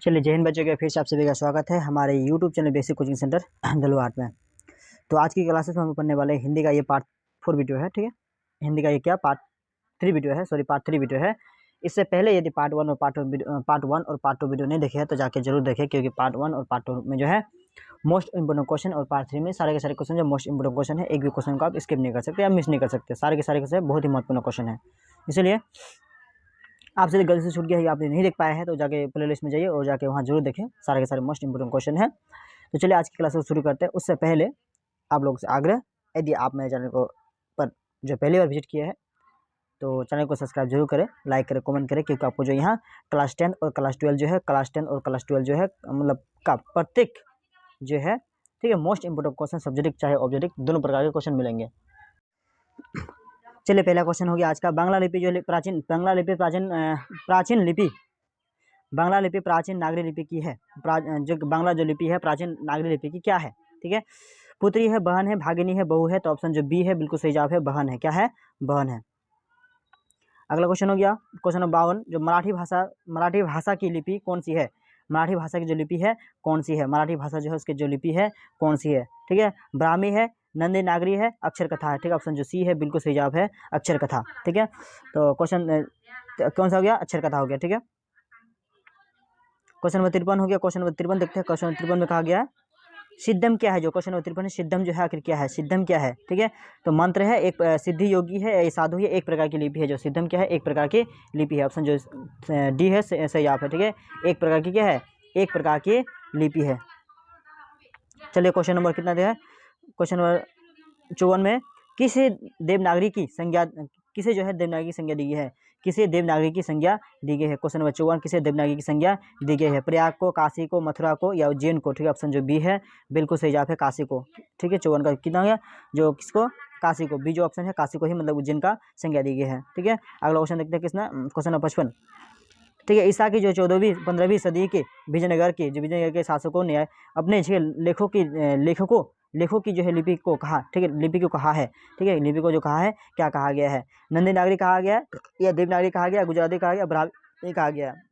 चलिए जय हिंद बच्चों के फिर से आप सभी का स्वागत है हमारे YouTube channel basic coaching centre Dhalwat में। तो आज की क्लासेस में हम पढ़ने वाले हिंदी का ये पार्ट 4 वीडियो है। ठीक है, हिंदी का ये क्या पार्ट 3 वीडियो है, पार्ट 3 वीडियो है। इससे पहले यदि पार्ट 1 और पार्ट 2 वीडियो नहीं देखे हैं तो जाके जरूर देखें, क्योंकि पार्ट 1 और पार्ट 2 में जो है मोस्ट इंपोर्टेंट क्वेश्चन और पार्ट 3 में सारे के सारे क्वेश्चन जो मोस्ट इंपोर्टेंट क्वेश्चन है, एक भी क्वेश्चन को आप स्किप नहीं कर सकते या मिस नहीं कर सकते। सारे के सारे क्वेश्चन बहुत ही महत्वपूर्ण क्वेश्चन है, इसलिए आपसे गलती से छूट गया है, आपने नहीं देख पाया है तो जाके प्लेलिस्ट में जाइए और जाके वहाँ जरूर देखें, सारे के सारे मोस्ट इंपोर्टेंट क्वेश्चन है। तो चलिए आज की क्लास को शुरू करते हैं। उससे पहले आप लोगों से आग्रह, यदि आप मेरे चैनल को पर जो पहली बार विजिट किए हैं तो चैनल को सब्सक्राइब जरूर करें, लाइक करें, कमेंट करें, क्योंकि आपको जो यहाँ क्लास 10 और क्लास 12 जो है, क्लास 10 और क्लास 12 जो है मतलब का प्रत्येक जो है, ठीक है, मोस्ट इंपोर्टेंट क्वेश्चन सब्जेक्टिव चाहे ऑब्जेक्टिव दोनों प्रकार के क्वेश्चन मिलेंगे। चलिए पहला क्वेश्चन हो गया आज का, बांग्ला लिपि जो प्राचीन लिपि बांग्ला लिपि प्राचीन नागरी लिपि की है। जो बांग्ला जो लिपि है प्राचीन नागरी लिपि की क्या है? ठीक है, पुत्री है, बहन है, भागिनी है, बहू है। तो ऑप्शन जो बी है बिल्कुल सही जवाब है, बहन है। क्या है? बहन है। अगला क्वेश्चन हो गया क्वेश्चन नंबर 52, जो मराठी भाषा की लिपि कौन सी है? मराठी भाषा की जो लिपि है कौन सी है? मराठी भाषा जो है उसकी जो लिपि है कौन सी है? ठीक है, ब्राह्मी है, नंदी नागरी है, अक्षर कथा है। ठीक है, ऑप्शन जो सी है बिल्कुल सही जवाब है, अक्षर कथा। ठीक है, तो क्वेश्चन कौन सा हो गया? अक्षर कथा हो गया। ठीक है, क्वेश्चन नंबर 53 हो गया। क्वेश्चन नंबर 53 देखते हैं। क्वेश्चन नंबर 53 में कहा गया है सिद्धम क्या है? जो क्वेश्चन नंबर 53 है, सिद्धम जो है आखिर क्या है? सिद्धम क्या है? ठीक है, तो मंत्र है, एक सिद्धि योगी है, साधु है, एक प्रकार की लिपि है। जो सिद्धम क्या है? एक प्रकार की लिपि है। ऑप्शन जो डी है सही जवाब है। ठीक है, एक प्रकार की क्या है? एक प्रकार की लिपि है। चलिए क्वेश्चन नंबर कितना दिया है? क्वेश्चन नंबर 54 में किसे देवनागरी की संज्ञा, किसे जो है देवनागरी की संज्ञा दी गई है? किसे देवनागरी की संज्ञा दी गई है? क्वेश्चन नंबर 54, किसे देवनागरी की संज्ञा दी गई है? प्रयाग को, काशी को, मथुरा को या उज्जैन को? ठीक है, ऑप्शन जो बी है बिल्कुल सही जवाब है, काशी को। ठीक है, 54 का कितना गया? जो किसको? काशी को। बी जो ऑप्शन है काशी को ही मतलब उज्जैन का संज्ञा दी गई है। ठीक है, अगला क्वेश्चन देखते हैं किसना, क्वेश्चन नंबर 55। ठीक है, ईसा की जो 14वीं-15वीं सदी के विजयनगर के शासकों ने अपने लेखों की जो है लिपि को कहा, ठीक है, लिपि को कहा है। ठीक है, लिपि को जो कहा है क्या कहा गया है? नंदी नागरी कहा गया है या देवनागरी कहा गया, गुजराती कहा गया, ब्राह्मी कहा गया है?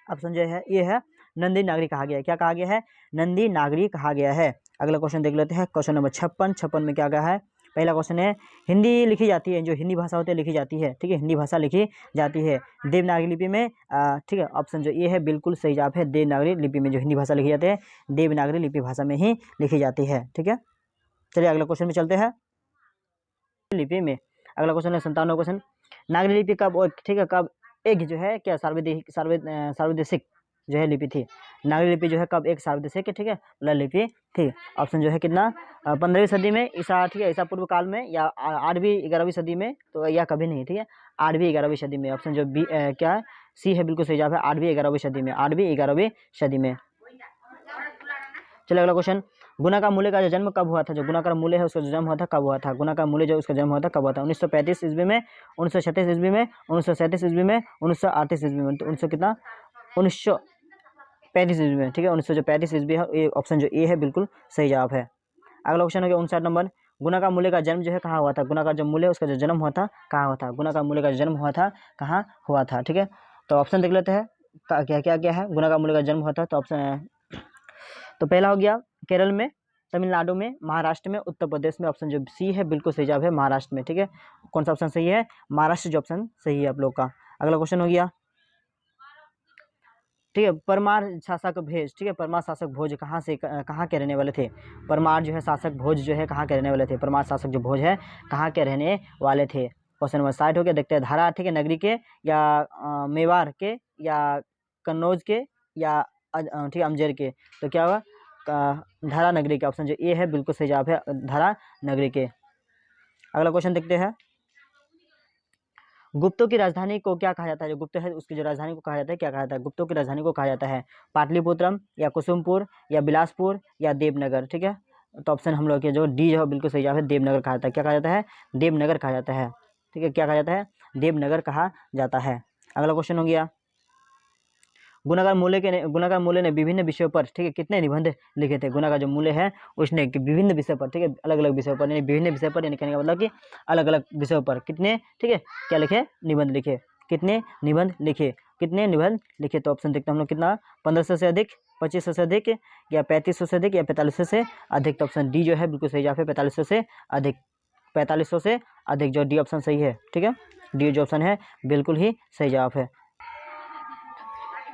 ऑप्शन जो है ये है नंदी नागरी कहा गया है। क्या कहा गया है? नंदी नागरी कहा गया है। अगला क्वेश्चन देख लेते हैं, क्वेश्चन नंबर 56 में क्या कहा है? पहला क्वेश्चन है हिंदी लिखी जाती है, जो हिंदी भाषा होती है लिखी जाती है। ठीक है, हिंदी भाषा लिखी जाती है देवनागरी लिपि में। ठीक है, ऑप्शन जो ये है बिल्कुल सही जवाब है, देवनागरी लिपि में जो हिंदी भाषा लिखी जाती है देवनागरी लिपि भाषा में ही लिखी जाती है। ठीक है, चलिए अगला क्वेश्चन में चलते हैं। लिपि में अगला क्वेश्चन है 57वां क्वेश्चन, नागरी लिपि कब, ठीक है, कब एक जो है क्या सार्वदेशिक जो है लिपि थी? नागरी लिपि जो है कब एक सार्वदेशिक, ठीक है, मतलब लिपि थी? ऑप्शन जो है कितना? 15वीं सदी में ईसा, ठीक है, ईसा पूर्व काल में, या 8वीं 11वीं सदी में, तो या कभी नहीं। ठीक है, 8वीं 11वीं सदी में। ऑप्शन जो बी क्या है? सी है बिल्कुल सही जवाब है, 8वीं 11वीं सदी में, 8वीं 11वीं सदी में। चलिए अगला क्वेश्चन, गुना का मूल्य का जो जन्म कब हुआ था? जो गुना का मूल्य है उसका जो जन्म हुआ था कब हुआ था? गुना का मूल्य जो उसका जन्म हुआ था कब हुआ था? 1935 ईस्वी में, 1936 ईस्वी में, 1937 ईस्वी में, 1938 ईस्वी में। तो 1900 कितना? 1935 ईस्वी में। ठीक है, 1935 ईस्वी है, ये ऑप्शन जो ए है बिल्कुल सही जवाब है। अगला क्वेश्चन हो गया 59 नंबर, गुना का मूल्य का जन्म जो है कहाँ हुआ था? गुना का जो मूल्य उसका जो जन्म हुआ था कहाँ हुआ था? गुना का मूल्य का जन्म हुआ था कहाँ हुआ था? ठीक है, तो ऑप्शन देख लेते हैं क्या क्या क्या है गुना का मूल्य का जन्म हुआ था। तो ऑप्शन तो पहला हो गया केरल में, तमिलनाडु में, महाराष्ट्र में, उत्तर प्रदेश में। ऑप्शन जो सी है बिल्कुल सही जवाब है, महाराष्ट्र में। ठीक है, कौन सा ऑप्शन सही है? महाराष्ट्र जो ऑप्शन सही है आप लोग का। अगला क्वेश्चन हो गया, ठीक है, परमार शासक भोज, ठीक है, परमार शासक भोज कहाँ के रहने वाले थे? परमार जो है शासक भोज जो है कहाँ के रहने वाले थे? परमार शासक जो भोज है कहाँ के रहने वाले थे? क्वेश्चन नंबर 60 हो गया, देखते हैं धारा, ठीक है, नगरी के या मेवाड़ के या कन्नौज के या ठीक है अमजेर के? तो क्या होगा? धारा नगरी के। ऑप्शन जो ए है बिल्कुल सही जवाब है, धारा नगरी के। अगला क्वेश्चन देखते हैं, गुप्तों की राजधानी को क्या कहा जाता है? जो गुप्त है उसकी जो राजधानी को कहा जाता है क्या कहा जाता है? गुप्तों की राजधानी को कहा जाता है पाटलिपुत्रम या कुसुमपुर या बिलासपुर या देवनगर। ठीक है, तो ऑप्शन हम लोग के जो डी जो बिल्कुल सही जवाब है, देवनगर कहा जाता है। क्या कहा जाता है? देवनगर कहा जाता है। ठीक है, क्या कहा जाता है? देवनगर कहा जाता है। अगला क्वेश्चन हो गया, गुणाकार मूल्य ने विभिन्न विषयों पर, ठीक है, कितने निबंध लिखे थे? गुना का जो मूल्य है उसने विभिन्न विषय पर, ठीक है, अलग अलग विषयों पर, यानी विभिन्न विषय पर, यानी कहने का मतलब कि अलग अलग विषयों पर कितने, ठीक है, क्या लिखे? निबंध लिखे। कितने निबंध लिखे, कितने निबंध लिखे। तो ऑप्शन देखते हैं हम लोग कितना, 1500 से अधिक, 2500 से अधिक, या 3500 से अधिक, या 4500 से अधिक। तो ऑप्शन डी जो है बिल्कुल सही जवाब है, 4500 से अधिक, 4500 से अधिक, जो डी ऑप्शन सही है। ठीक है, डी जो ऑप्शन है बिल्कुल ही सही जवाब है।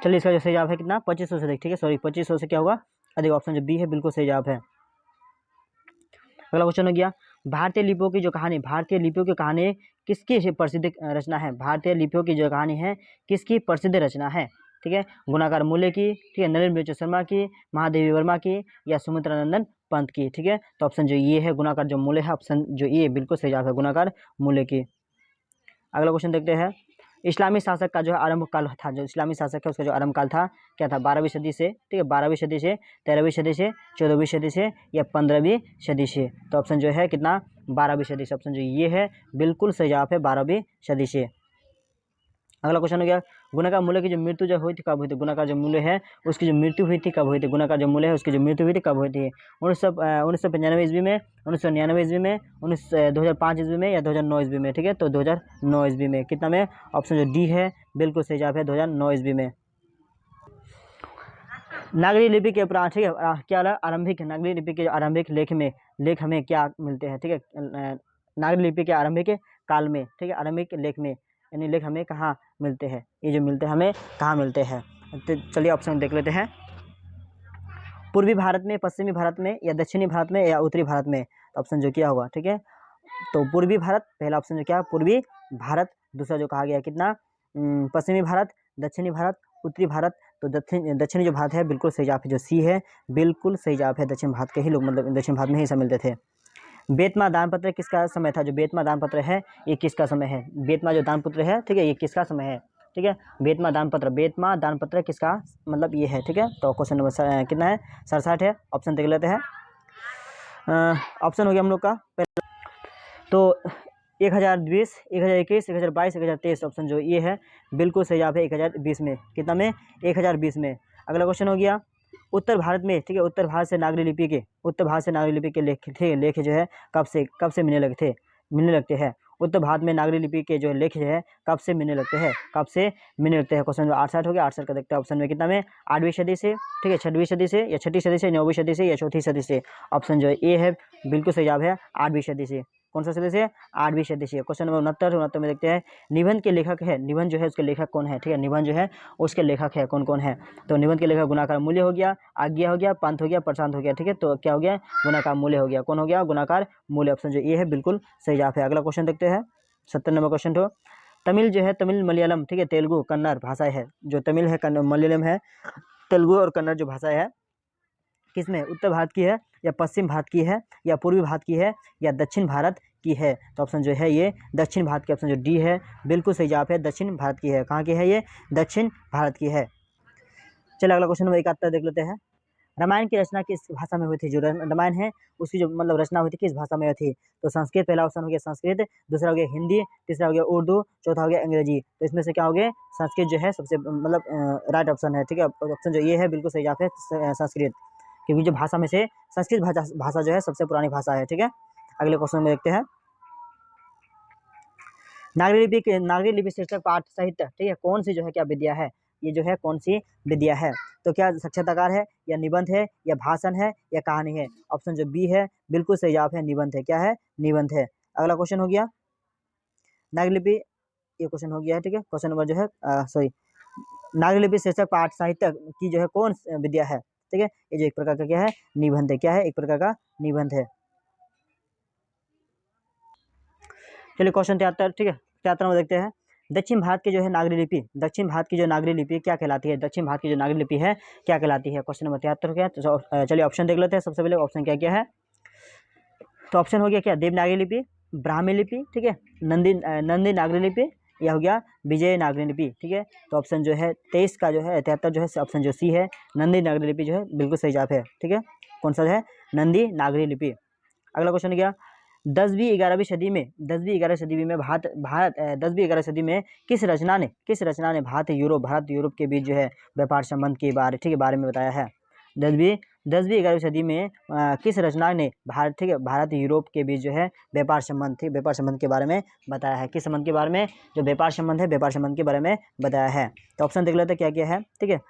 चलिए इसका जो सही जवाब है कितना, 2500 से अधिक। ठीक है, सॉरी 2500 से क्या होगा, अधिक। ऑप्शन जो बी है बिल्कुल सही जवाब है। अगला क्वेश्चन हो गया, भारतीय लिपियों की जो कहानी, भारतीय लिपियों की कहानी किसकी प्रसिद्ध रचना है। भारतीय लिपियों की जो कहानी है किसकी प्रसिद्ध रचना है। ठीक है, गुणाकार मूल्य की, ठीक है, नलिन बच्चू शर्मा की, महादेवी वर्मा की, या सुमित्रानंदन पंत की। ठीक है, तो ऑप्शन जो ये है गुणाकार जो मूल्य है, ऑप्शन जो ये बिल्कुल सही जवाब है, गुणाकार मूल्य की। अगला क्वेश्चन देखते हैं, इस्लामी शासक का जो है आरंभ काल था, जो इस्लामी शासक है उसका जो आरंभ काल था क्या था, 12वीं सदी से, ठीक है, 12वीं सदी से, 13वीं सदी से, 14वीं सदी से, या 15वीं सदी से। तो ऑप्शन जो है कितना, 12वीं सदी से। ऑप्शन जो ये है बिल्कुल सही जवाब है, 12वीं सदी से। अगला क्वेश्चन हो गया, गुणाकार मूल्य की जो मृत्यु जो हुई थी कब हुई थी। गुणाकार जो मूल्य है उसकी जो मृत्यु हुई थी कब हुई थी। गुणाकार जो मूल्य है उसकी जो मृत्यु हुई थी कब हुई थी, 1995 ईस्वी में, 1999 ईस्वी में, 2005 ईस्वी में, या 2009 ईस्वी में। ठीक है, तो 2009 ईस्वी में। कितना में, ऑप्शन जो डी है बिल्कुल सही जवाब है, 2009 ईस्वी में। नागरी लिपि के प्राण, ठीक है, क्या आरंभिक, नागरी लिपि के आरंभिक लेख हमें क्या मिलते हैं। ठीक है, नागरी लिपि के आरंभिक काल में, ठीक है, आरंभिक लेख में, यानी लेख हमें कहाँ मिलते हैं, ये जो मिलते हैं हमें कहाँ मिलते हैं। तो चलिए ऑप्शन देख लेते हैं, पूर्वी भारत में, पश्चिमी भारत में, या दक्षिणी भारत में, या उत्तरी भारत में। तो ऑप्शन जो क्या होगा, ठीक है, तो पूर्वी भारत पहला ऑप्शन जो क्या, पूर्वी भारत। दूसरा जो कहा गया है कितना, पश्चिमी भारत, दक्षिणी भारत, उत्तरी भारत। तो दक्षिणी जो भारत है बिल्कुल सही जवाब है, जो सी है बिल्कुल सही जवाब है। दक्षिण भारत के ही लोग, मतलब दक्षिण भारत में ही सब मिलते थे। बेतमा दानपत्र किसका समय था। जो बेतमा दानपत्र है ये किसका समय है। बेतमा जो दानपत्र है, ठीक है, ये किसका समय है। ठीक है, बेतमा दानपत्र किसका मतलब ये है। ठीक है, तो क्वेश्चन नंबर कितना है, 67 है। ऑप्शन देख लेते हैं, ऑप्शन हो गया हम लोग का पहला, तो 1020, 1021, 1022, 1023। ऑप्शन जो ये है बिल्कुल सही जवाब है 1020 में। कितना में, 1020 में। अगला क्वेश्चन हो गया, उत्तर भारत में, ठीक है, उत्तर भारत से नागरी लिपि के लेख, ठीक है, लेख जो है कब से मिलने लगते हैं। उत्तर भारत में नागरी लिपि के जो लेख जो है कब से मिलने लगते हैं, क्वेश्चन जो 68 हो गया। 68 का देखते हैं ऑप्शन में कितना में, 8वीं सदी से, ठीक है, 6वीं सदी से, या 6ठी सदी से, 9वीं सदी से, या 4थी सदी से। ऑप्शन जो ए है बिल्कुल सही जवाब है 8वीं सदी से। कौन सा सदी से, 8वीं सदी से। क्वेश्चन नंबर 69 में देखते हैं, निबंध के लेखक है, निबंध जो है उसके लेखक कौन है। ठीक है, निबंध जो है उसके लेखक है कौन है। तो निबंध के लेखक गुणाकार मूल्य हो गया, आज्ञा हो गया, पंत हो गया, प्रशांत हो गया। ठीक है, तो क्या हो गया, गुणाकार मूल्य हो गया। कौन हो गया, गुणाकार मूल्य। ऑप्शन जो ये है बिल्कुल सही जवाब है। अगला क्वेश्चन देखते हैं, 70 नंबर क्वेश्चन। तो तमिल जो है, तमिल मलयालम, ठीक है, तेलुगु कन्नड़ भाषा है। जो तमिल है, मलयालम है, तेलुगु और कन्नड़ जो भाषा है किसमें, उत्तर भारत की है, या पश्चिम भारत की है, या पूर्वी भारत की है, या दक्षिण भारत की है। तो ऑप्शन जो है ये दक्षिण भारत की। ऑप्शन जो डी है बिल्कुल सही जवाब है, दक्षिण भारत की है। कहाँ की है ये, दक्षिण भारत की है। चलिए अगला क्वेश्चन नंबर 71 देख लेते हैं, रामायण की रचना किस भाषा में हुई थी। जो रामायण है उसकी जो मतलब रचना हुई थी किस भाषा में हुई थी। तो संस्कृत पहला ऑप्शन हो गया, संस्कृत। दूसरा हो गया हिंदी, तीसरा हो गया उर्दू, चौथा हो गया अंग्रेजी। तो इसमें से क्या हो गया, संस्कृत जो है सबसे मतलब राइट ऑप्शन है। ठीक है, ऑप्शन जो ये है बिल्कुल सही जवाब है, संस्कृत, क्योंकि जो भाषा में से संस्कृत भाषा जो है सबसे पुरानी भाषा है। ठीक है, अगले क्वेश्चन में देखते हैं, नागरी लिपि शीर्षक पाठ साहित्य, ठीक है, कौन सी जो है क्या विद्या है। ये जो है कौन सी विद्या है। तो क्या साक्षात्कार है, या निबंध है, या भाषण है, या कहानी है। ऑप्शन जो बी है बिल्कुल सही जवाब है, निबंध है। क्या है, निबंध है। अगला क्वेश्चन हो गया, नागरी लिपि, ये क्वेश्चन हो गया है। ठीक है, क्वेश्चन नंबर जो है सॉरी, नागरी लिपि शीर्षक पाठ साहित्य की जो है कौन विद्या है। ठीक है, ये जो एक प्रकार का क्या है, निबंध है। क्या है, एक प्रकार का निबंध है। चलिए क्वेश्चन 73, ठीक है, 73 में देखते हैं, दक्षिण भारत की जो है नागरी लिपि, दक्षिण भारत की जो नागरी लिपि क्या कहलाती है। दक्षिण भारत की जो नागरी लिपि है क्या कहलाती है। क्वेश्चन नंबर 73 क्या है। तो चलिए ऑप्शन देख लेते हैं। सबसे पहले ऑप्शन क्या क्या है, तो ऑप्शन हो गया क्या, देवनागरी लिपि, ब्राह्मी लिपि, ठीक है, नंदी नागरी लिपि, या हो गया विजय नागरी लिपि। ठीक है, तो ऑप्शन जो है 23 का जो है 73 जो है ऑप्शन जो सी है, नंदी नागरी लिपि जो है बिल्कुल सही जवाब है। ठीक है, कौन सा है, नंदी नागरी लिपि। अगला क्वेश्चन गया, 10वीं 11वीं सदी में 10वीं 11वीं सदी में भारत 10वीं 11वीं सदी में किस रचना ने भारत यूरोप के बीच जो है व्यापार संबंध के बारे, ठीक है, बारे में बताया है। 10वीं 10वीं 11वीं सदी में किस रचना ने भारत, ठीक है, भारत यूरोप के बीच जो है व्यापार संबंध, ठीक, व्यापार संबंध के बारे में बताया है। किस संबंध के बारे में? जो व्यापार संबंध है, व्यापार संबंध के बारे में बताया है। तो ऑप्शन देख लेते हैं क्या क्या है, ठीक है।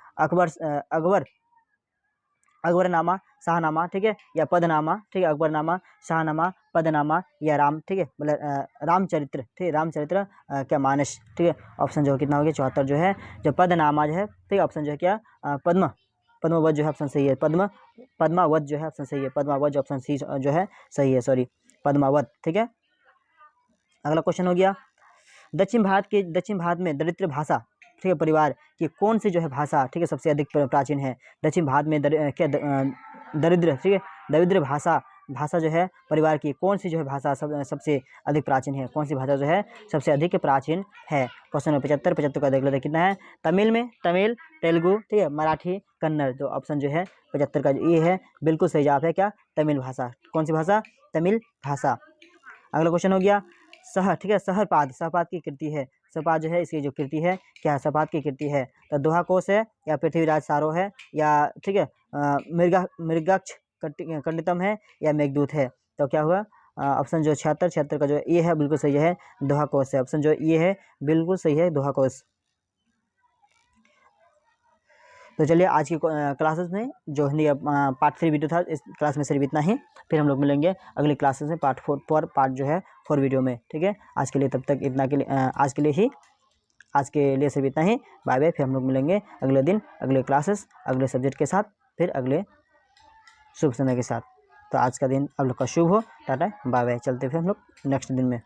अकबरनामा, शाहनामा, ठीक है, या पदनामा, ठीक है, अकबरनामा, शाहनामा, पदनामा, या राम, ठीक है, मतलब रामचरित्र, ठीक है, रामचरित्र क्या मानस, ठीक है। ऑप्शन जो कितना हो गया 74 जो है, जो पदनामा जो है, ठीक है, ऑप्शन जो है क्या पद्मावत जो है ऑप्शन सही है। पद्मावत जो है ऑप्शन सही है। पद्मावत जो ऑप्शन सी जो है सही है, सॉरी, पद्मावत, ठीक है। अगला क्वेश्चन हो गया, दक्षिण भारत में दरिद्र भाषा, ठीक है, परिवार की कौन सी जो है भाषा, ठीक है, सबसे अधिक प्राचीन है। दक्षिण भारत में दरिद्र, ठीक है, दरिद्र भाषा जो है परिवार की कौन सी जो है भाषा सबसे अधिक प्राचीन है। कौन सी भाषा जो है सबसे अधिक प्राचीन है। क्वेश्चन 75 का देख लेते हैं कितना है। तमिल, तेलुगु, ठीक है, मराठी, कन्नड़। तो ऑप्शन जो है 75 का ये है, बिल्कुल सही जवाब है क्या, तमिल भाषा। कौन सी भाषा? तमिल भाषा। अगला क्वेश्चन हो गया, ठीक है, सहपाद की कृति है। सहपाद जो है इसकी जो कृति है क्या, सहपाद की कृति है। तो दोहा कोश है, या पृथ्वीराज सारों है, या ठीक है मृगाक्ष खंडितम है, या मेघदूत है। तो क्या हुआ ऑप्शन जो 76 का जो ये है बिल्कुल सही है, दोहा कोश है। ऑप्शन जो ये है बिल्कुल सही है, दोहा कोश। तो चलिए आज की क्लासेस में जो हिंदी पार्ट 3 वीडियो था, इस क्लास में सिर्फ इतना ही। फिर हम लोग मिलेंगे अगली क्लासेस में पार्ट 4 पार्ट जो है 4 वीडियो में, ठीक है। आज के लिए तब तक इतना के लिए आज के लिए सिर्फ इतना ही। Bye bye. फिर हम लोग मिलेंगे अगले दिन अगले क्लासेस अगले सब्जेक्ट के साथ, फिर अगले शुभ समय के साथ। तो आज का दिन आप लोग का शुभ हो। Tata bye bye. चलते फिर हम लोग नेक्स्ट दिन में।